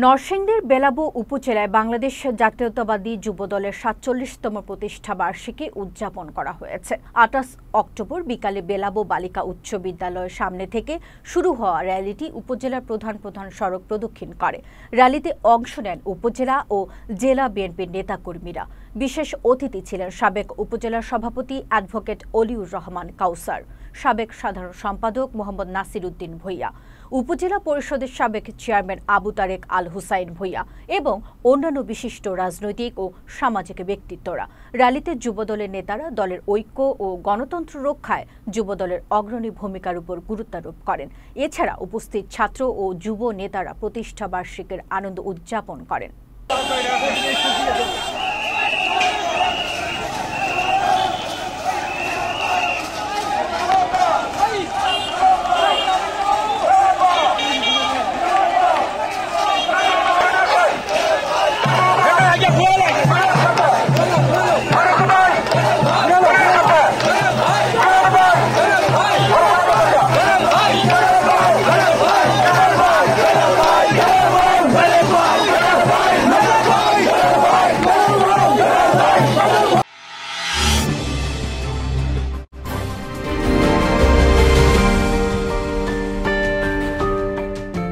নরসিংদীর বেলাবো উপজেলায় বাংলাদেশ জাতীয়তাবাদী যুবদলের ৪৭তম প্রতিষ্ঠা বার্ষিকী উদযাপন করা হয়েছে। ২৮ অক্টোবর বিকালে বেলাবো বালিকা উচ্চ বিদ্যালয়ের সামনে থেকে শুরু হওয়া র্যালিটি উপজেলার প্রধান সড়ক প্রদক্ষিণ করে। র্যালিতে অংশ নেন উপজেলা ও জেলা বিএনপির নেতাকর্মীরা। বিশেষ অতিথি ছিলেন সাবেক উপজেলার সভাপতি অ্যাডভোকেট অলিউর রহমান কাউসার, সাবেক সাধারণ সম্পাদক মোহাম্মদ নাসির উদ্দিন ভূঁইয়া, উপজেলা পরিষদের সাবেক চেয়ারম্যান আবু তারেক আল হুসাইন ভূঁইয়া এবং অন্যান্য বিশিষ্ট রাজনৈতিক ও সামাজিক ব্যক্তিত্বরা। র্যালিতে যুবদলের নেতারা দলের ঐক্য ও গণতন্ত্র রক্ষায় যুবদলের অগ্রণী ভূমিকার উপর গুরুত্বারোপ করেন। এছাড়া উপস্থিত ছাত্র ও যুব নেতারা প্রতিষ্ঠা বার্ষিকীর আনন্দ উদযাপন করেন।